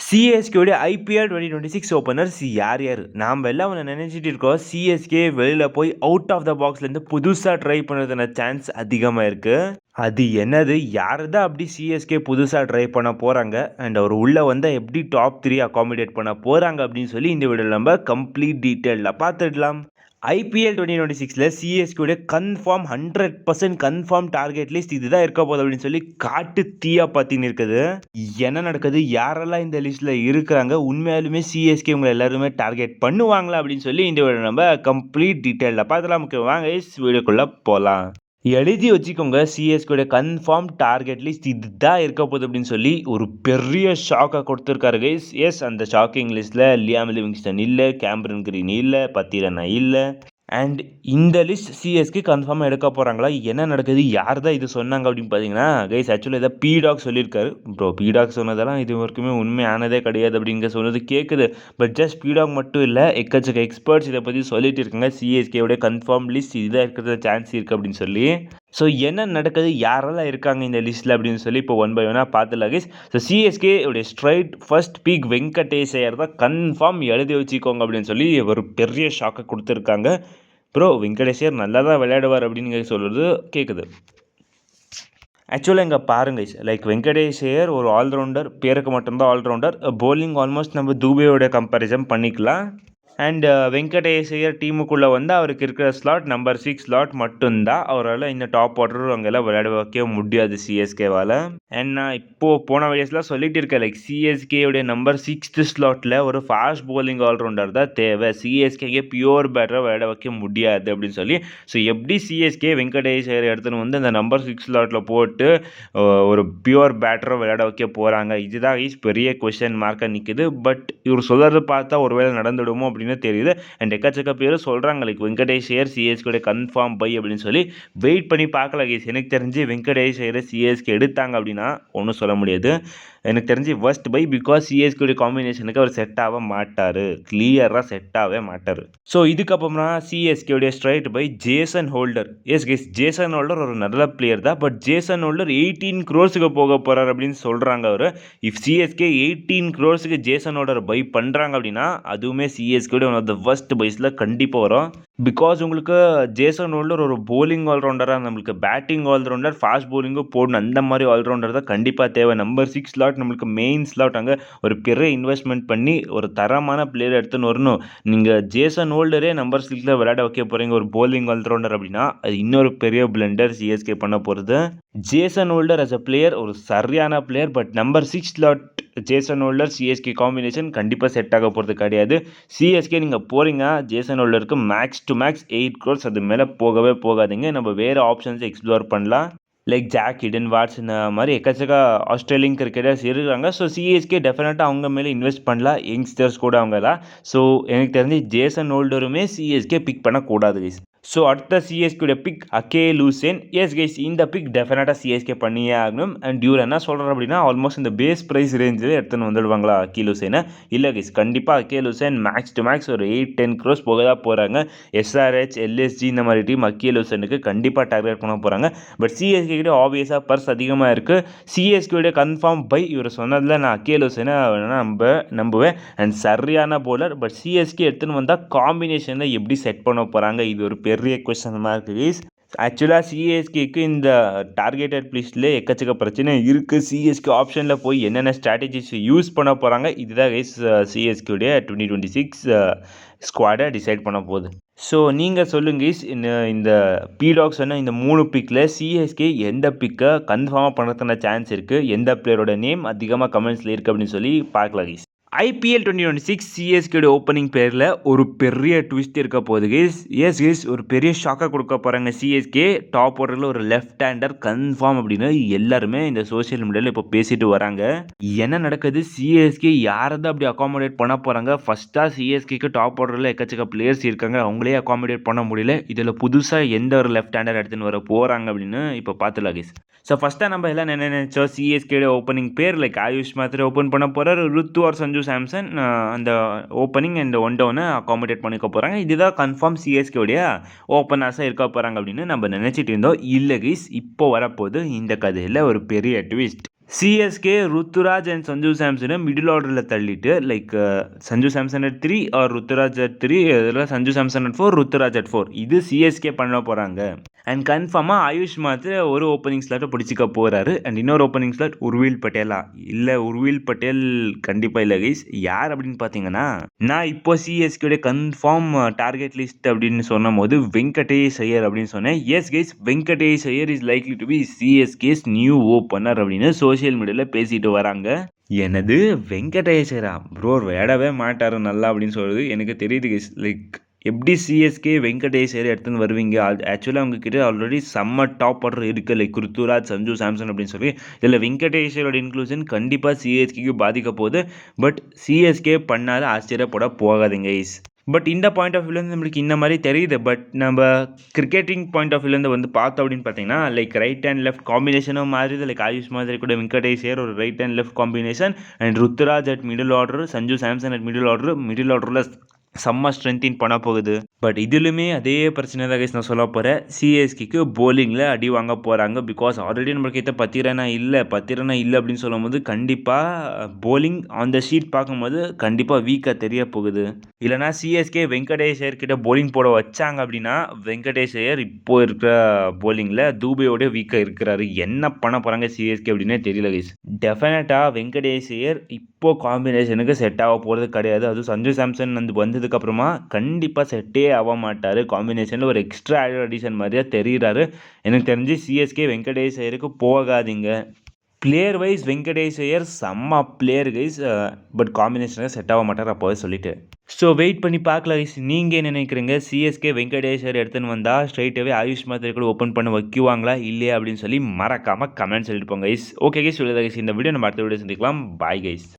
சிஎஸ்கேவுடைய IPL 2026 openers யார் யார்? நாம் எல்லாம் ஒன்று நினச்சிட்டு இருக்கோம், சிஎஸ்கே வெளியில் போய் அவுட் ஆஃப் த பாக்ஸ்லேருந்து புதுசாக ட்ரை பண்ணுறதுன சான்ஸ் அதிகமாக இருக்குது. அது என்னது, யார் தான் அப்படி சிஎஸ்கே புதுசாக ட்ரை பண்ண போகிறாங்க அண்ட் அவர் உள்ளே வந்தால் எப்படி டாப் 3 அகாமடேட் பண்ண போகிறாங்க அப்படின்னு சொல்லி இந்த வீடியோவில் நம்ம கம்ப்ளீட் டீட்டெயிலில் பார்த்துடலாம். ஐபிஎல் 2026 சிஎஸ்கேடைய கன்ஃபார்ம் 100% கன்ஃபார்ம் டார்கெட் லிஸ்ட் இதுதான் இருக்க போகுது அப்படின்னு சொல்லி காட்டு தீயா பார்த்தின்னு இருக்குது. என்ன நடக்குது, யாரெல்லாம் இந்த லிஸ்ட்டில் இருக்கிறாங்க, உண்மையாலுமே சிஎஸ்கே உங்களை எல்லாருமே டார்கெட் பண்ணுவாங்களா அப்படின்னு சொல்லி இந்த வீடியோ நம்ம கம்ப்ளீட் டீட்டெயிலில் பார்த்துலாம். வாங்க வீடியோக்குள்ளே போகலாம். எழுதி வச்சுக்கோங்க, சிஎஸ்கேடைய கன்ஃபார்ம் டார்கெட் லிஸ்ட் இதுதான் இருக்க போகுது அப்படின்னு சொல்லி ஒரு பெரிய ஷாக்காக கொடுத்துருக்காரு கைஸ். எஸ், அந்த ஷாக்கிங் லிஸ்ட்டில் லியாம் லிவிங்ஸ்டன் இல்லை, கேமரன் கிரீன் இல்லை, பத்திரனா இல்லை. அண்ட் இந்த லிஸ்ட் சிஎஸ்கே கன்ஃபார்மாக எடுக்க போகிறாங்களா, என்ன நடக்குது, யார் தான் இது சொன்னாங்க அப்படின்னு பார்த்தீங்கன்னா கைஸ், ஆக்சுவலாக இதை பீடாக் சொல்லியிருக்காரு. ப்ரோ, பீடாக் சொன்னதெல்லாம் இது வரைக்குமே உண்மையானதே கிடையாது அப்படிங்கிற சொன்னது கேட்குது. பட் ஜஸ்ட் பீடாக் மட்டும் இல்லை, எக்கச்சக்க எக்ஸ்பர்ட்ஸ் இதை பற்றி சொல்லிட்டு இருக்காங்க. சிஎஸ்கேவுடைய கன்ஃபார்ம் லிஸ்ட் இதுதான் இருக்கிறது சான்ஸ் இருக்குது அப்படின்னு சொல்லி. ஸோ என்ன நடக்குது, யாரெல்லாம் இருக்காங்க இந்த லிஸ்ட்டில் அப்படின்னு சொல்லி இப்போ ஒன் பை ஒன்னாக பார்த்துலாம் கைஸ். ஸோ சிஎஸ்கே உடைய straight first peak Venkatesh Iyer தான் கன்ஃபார்ம் எழுதி வச்சுக்கோங்க அப்படின்னு சொல்லி ஒரு பெரிய ஷாக்கை கொடுத்துருக்காங்க. ப்ரோ, வெங்கடேஷ் ஐயர் நல்லா தான் விளையாடுவார் அப்படின்னு சொல்கிறது கேட்குது. ஆக்சுவலாக இங்கே பாருங்க, லைக் வெங்கடேஷ் ஐயர் ஒரு ஆல்ரவுண்டர், பேருக்கு மட்டும்தான் ஆல்ரவுண்டர். பவுலிங் ஆல்மோஸ்ட் நம்ம தூபேயோட கம்பேரிசன் பண்ணிக்கலாம். அண்ட் வெங்கடேஷ் ஐயர் டீமுக்குள்ளே வந்து அவருக்கு இருக்கிற ஸ்லாட் நம்பர் 6 ஸ்லாட் மட்டும்தான். அவரால் இந்த டாப் ஆர்டர் அங்கெல்லாம் விளையாட வைக்க முடியாது சிஎஸ்கேவால். அண்ட் நான் இப்போது போன வயசுலாம் சொல்லிட்டு இருக்கேன், லைக் சிஎஸ்கேவுடைய நம்பர் 6th ஸ்லாட்டில் ஒரு ஃபாஸ்ட் பவுலிங் ஆல்ரவுண்டர் தான் தேவை, சிஎஸ்கேக்கு பியூர் பேட்டராக விளையாட வைக்க முடியாது அப்படின்னு சொல்லி. ஸோ எப்படி சிஎஸ்கே வெங்கடேஷ் ஐயர் எடுத்துன்னு வந்து அந்த நம்பர் 6 ஸ்லாட்டில் போட்டு ஒரு பியூர் பேட்டராக விளையாட வைக்க போகிறாங்க, இதுதான் பெரிய கொஸ்டின் மார்க்காக நிற்குது. பட் இவர் சொல்கிறது பார்த்தா ஒருவேளை நடந்துடுமோ அப்படின்னு தெரியுது. அண்ட் எக்கச்சக்க பேர் சொல்கிறாங்க like Venkatesh Iyer CSK confirm buy அப்படின்னு சொல்லி. வெயிட் பண்ணி பார்க்கலாம் கைஸ். எனக்கு தெரிஞ்சு வெங்கடேஷ் ஐயரை சிஎஸ்கே எடுத்தாங்க அப்படின்னா ஒன்றும் சொல்ல முடியாது. எனக்கு தெரிஞ்சு ஃபர்ஸ்ட் பை, பிகாஸ் சிஎஸ்கே காம்பினேஷனுக்கு அவர் செட் ஆக மாட்டார், கிளியராக செட் ஆகவே மாட்டார். ஸோ இதுக்கப்புறமா CSK straight buy Jason Holder. Yes guys, Jason Holder ஒரு நல்ல பிளேயர் தான். பட் ஜேசன் ஹோல்டர் 18 crores போக போகிறார் அப்படின்னு சொல்கிறாங்க அவர். If CSK 18 crores Jason Holder buy பண்ணுறாங்க அப்படின்னா அதுவுமே CSK one of the first பைஸில் கண்டிப்பாக வரும். பிகாஸ் உங்களுக்கு ஜேசன் ஹோல்டர் ஒரு போலிங் ஆல்ரவுண்டராக, நம்மளுக்கு பேட்டிங் ஆல்ரவுண்டர், ஃபாஸ்ட் போலிங்கும் போடணும், அந்த மாதிரி ஆல்ரவுண்டர் தான் கண்டிப்பாக தேவை. நம்பர் 6 ஸ்லாட் நம்மளுக்கு மெயின் ஸ்லாட், அங்கே ஒரு பெரிய இன்வெஸ்ட்மெண்ட் பண்ணி ஒரு தரமான பிளேயர் எடுத்துன்னு வரணும். நீங்கள் ஜேசன் ஹோல்டரே நம்பர் 6ல் விளையாட வைக்க போகிறீங்க ஒரு போலிங் ஆல்ரவுண்டர் அப்படின்னா அது இன்னொரு பெரிய பிளண்டர் சிஎஸ்கே பண்ண போகிறது. Jason Holder as a player ஒரு சரியான player, but number 6 slot Jason Holder CSK combination கண்டிப்பாக செட் ஆக போகிறது கிடையாது. சிஎஸ்கே நீங்கள் போகிறீங்க ஜேசன் ஹோல்டருக்கு மேக்ஸ் டு மேக்ஸ் 8 crores, அது மேலே போகவே போகாதீங்க. நம்ம வேறு ஆப்ஷன்ஸ் எக்ஸ்ப்ளோர் பண்ணலாம். லைக் ஜாக் ஹிடன் வாட்ஸ் இந்த மாதிரி எக்கச்சக்க ஆஸ்திரேலியன் கிரிக்கெட்டர்ஸ் இருக்கிறாங்க. ஸோ சிஎஸ்கே டெஃபினட்டாக அவங்க மேலே இன்வெஸ்ட் பண்ணலாம், யங்ஸ்டர்ஸ் கூட அவங்க தான். ஸோ எனக்கு தெரிஞ்சு ஜேசன் ஹோல்டருமே சிஎஸ்கே பிக் பண்ணக்கூடாது கைஸ். ஸோ அடுத்த சிஎஸ்கேடைய pick Akeal Hosein. Yes guys, இந்த பிக் டெஃபினட்டாக சிஎஸ்கே பண்ணியே ஆகணும். அண்ட் இவர் என்ன சொல்கிறார் அப்படின்னா ஆல்மோஸ்ட் இந்த பேஸ் ப்ரைஸ் ரேஞ்சில் எடுத்துன்னு வந்துடுவாங்களா அகேல் ஹுசேனை? இல்லை கைஸ், கண்டிப்பாக Akeal Hosein max to max ஒரு 8-10 crores போக தான் போகிறாங்க. எஸ்ஆர்ஹெச், எல்எஸ்ஜி இந்த மாதிரி டீம் அகேல் ஹுசேனுக்கு கண்டிப்பாக டார்கெட் பண்ண போகிறாங்க. பட் சிஎஸ்கே கிட்ட ஆப்வியஸாக பர்ஸ் அதிகமாக இருக்குது. சிஎஸ்கேடைய கன்ஃபார்ம் பை இவர் சொன்னதில் நான் அகேல் ஹுசேனை நம்புவேன். அண்ட் சரியான பவுலர். பட் சிஎஸ்கே எடுத்துன்னு வந்தால் காம்பினேஷனில் எப்படி செட் பண்ண போகிறாங்க, இது ஒரு பெரிய கொஸ்டின் மார்க் கைஸ். ஆக்சுவலாக சிஎஸ்கேக்கு இந்த டார்கெட்டட் லிஸ்ட்லேயே எக்கச்சக்க பிரச்சனை இருக்குது. சிஎஸ்கே ஆப்ஷனில் போய் என்னென்ன ஸ்ட்ராட்டஜிஸ் யூஸ் பண்ண போகிறாங்க, இதுதான் கைஸ் சிஎஸ்கேடைய 2026 ஸ்குவாடை டிசைட் பண்ண போகுது. ஸோ நீங்கள் சொல்லுங்க கைஸ், இந்த பீடாக் சொன்ன இந்த 3 பிக்கில் சிஎஸ்கே எந்த பிக்கை கன்ஃபார்மாக பண்ணுறதுக்கான சான்ஸ் இருக்குது, எந்த பிளேயரோட நேம் அதிகமாக கமெண்ட்ஸில் இருக்குது அப்படின்னு சொல்லி பார்க்கலாம் கைஸ். ஐபிஎல் 2026 சிஎஸ்கேட ஓப்பனிங் பேரில் ஒரு பெரிய ட்விஸ்ட் இருக்க போகுது கைஸ். எஸ் கைஸ், ஒரு பெரிய ஷாக்காக கொடுக்க போகிறாங்க சிஎஸ்கே. டாப் ஆர்டரில் ஒரு லெஃப்ட் ஹேண்டர் கன்ஃபார்ம் அப்படின்னு எல்லாருமே இந்த சோஷியல் மீடியாவில் இப்போ பேசிட்டு வராங்க. என்ன நடக்குது, சிஎஸ்கே யாரை தான் அப்படி அகாமடேட் பண்ண போகிறாங்க? ஃபஸ்ட்டாக சிஎஸ்கேக்கு டாப் ஆர்டரில் எக்கச்சக்க பிளேயர்ஸ் இருக்காங்க, அவங்களே அகாமடேட் பண்ண முடியல. இதில் புதுசாக எந்த ஒரு லெஃப்ட் ஹேண்டர் எடுத்துன்னு வர போகிறாங்க அப்படின்னு இப்போ பார்த்துலாம் கைஸ். ஸோ ஃபஸ்ட்டாக நம்ம எல்லாம் என்ன நினைச்சோம், சிஎஸ்கேட ஓப்பனிங் பேர் லைக் ஆயுஷ் மாத்திரை ஓப்பன் பண்ண போகிறார், ருத்து ஆர் சஞ்சு சாம்சன் அந்த ஓப்பனிங் அண்ட் ஒன் டவுனை அகாமடேட் பண்ணிக்க போகிறாங்க. இதுதான் கன்ஃபார்ம் சிஎஸ்கேவுடைய ஓப்பனர்ஸாக இருக்க போகிறாங்க அப்படின்னு நம்ம நினச்சிட்டு இருந்தோம். இல்லை கைஸ், இப்போ வரப்போது இந்த கதையில் ஒரு பெரிய twist. CSK Ruturaj and Sanju சாம்சனை மிடில் ஆர்டரில் தள்ளிட்டு like Sanju Samson at 3 or Ruturaj at 3, இதில் சஞ்சு சாம்சன் அட் 4, ருத்துராஜ் அட் 4. இது சிஎஸ்கே பண்ண போகிறாங்க. அண்ட் கன்ஃபார்மாக ஆயுஷ் மாத்திர ஒரு ஓப்பனிங் ஸ்லாட்டை பிடிச்சிக்க போகிறாரு. அண்ட் இன்னொரு ஓப்பனிங் ஸ்லாட் உர்வில் பட்டேலா இல்லை, உர்வில் பட்டேல் கண்டிப்பாக இல்லை கைஸ். யார் அப்படின்னு பார்த்தீங்கன்னா, நான் இப்போ சிஎஸ்கேடைய கன்ஃபார்ம் டார்கெட் லிஸ்ட் அப்படின்னு சொன்னும் போது வெங்கடேஷ் ஐயர் அப்படின்னு சொன்னேன். Yes guys, Venkatesh Iyer is likely to be CSK's new opener அப்படின்னு சோஷியல் மீடியாவில் பேசிட்டு வராங்க. எனது வெங்கடேஷரா ப்ரோ விளையாடவே மாட்டார் நல்லா அப்படின்னு சொல்லுது எனக்கு தெரியுது கைஸ். லைக் எப்படி சிஎஸ்கே வெங்கடேஷர் எடுத்துன்னு வருவீங்க? ஆக்சுவலாக அவங்கக்கிட்ட ஆல்ரெடி செம்ம டாப் ஆர்டர் இருக்குது, லைக் ருத்துராஜ், சஞ்சு சாம்சன் அப்படின்னு சொல்லி. இதில் வெங்கடேஷரோட இன்க்ளூஷன் கண்டிப்பாக சிஎஸ்கேக்கு பாதிக்க போகுது. பட் சிஎஸ்கே பண்ணாலும் ஆச்சரியப்பட போகாதுங்க கைஸ். பட் இந்த பாயிண்ட் ஆஃப் வியூலேருந்து நம்மளுக்கு இந்த மாதிரி தெரியுது. பட் நம்ம கிரிக்கெட்டிங் பாயிண்ட் ஆஃப் வியூலேருந்து வந்து பார்த்தோம் அப்படின்னு பார்த்தீங்கன்னா, லைக் ரைட் அண்ட் லெஃப்ட் காம்பினேஷனும் மாறுது. லைக் ஆயுஷ் மாதிரி கூட வெங்கடேஷர் ஒரு right and left combination. And Ruturaj at middle order, Sanju Samson at middle ஆர்டரில் செம்ம ஸ்ட்ரென்த்தின் பண்ண போகுது. பட் இதுலையுமே அதே பிரச்சனை தான் கைஸ் நான் சொல்ல போகிறேன். சிஎஸ்கேக்கு போலிங்கில் அடி வாங்க போகிறாங்க. பிகாஸ் ஆல்ரெடி நம்மளுக்கிட்ட 10 ரன் இல்லை அப்படின்னு சொல்லும் போது கண்டிப்பாக போலிங் ஆன் த ஷீட் பார்க்கும்போது கண்டிப்பாக வீக்காக தெரிய போகுது. இல்லைனா சிஎஸ்கே வெங்கடேஷர் கிட்ட போலிங் போட வச்சாங்க அப்படின்னா, வெங்கடேஷர் இப்போ இருக்கிற போலிங்கில் தூபையோட வீக்காக இருக்கிறாரு. என்ன பண்ண போகிறாங்க சிஎஸ்கே அப்படின்னே தெரியல கைஸ். டெஃபினட்டாக வெங்கடேஷர் இப்போ காம்பினேஷனுக்கு செட் ஆக போகிறது கிடையாது. அதுவும் சஞ்சு சாம்சன் வந்ததுக்கப்புறமா கண்டிப்பாக செட்டே ஆக மாட்டார். காம்பினேஷனில் ஒரு எக்ஸ்ட்ரா ஆட் அடிஷன் மாதிரியா தெரிகிறாரு. எனக்கு தெரிஞ்சு சிஎஸ்கே வெங்கடேஷ் ஐயருக்கு போகாதீங்க. பிளேயர் வைஸ் வெங்கடேஷ் ஐயர் செம்ம பிளேயர் கைஸ். பட் காம்பினேஷனாக செட் ஆக மாட்டார் அப்போவே சொல்லிட்டு. ஸோ வெயிட் பண்ணி பார்க்கலாம் கைஸ். நீங்கள் என்ன நினைக்கிறீங்க? சிஎஸ்கே வெங்கடேஷ் ஐயர் எடுத்துன்னு வந்தால் ஸ்ட்ரைட்டாகவே ஆயுஷ் மாத்திரை கூட ஓப்பன் பண்ண வைக்குவாங்களா இல்லையா அப்படின்னு சொல்லி மறக்காமல் கமெண்ட் சொல்லிட்டு போங்க கைஸ். ஓகே கைஸ், சொல்லுது கைஸ். இந்த வீடியோ நம்ம அடுத்த வீடியோ சந்திக்கலாம். Bye guys.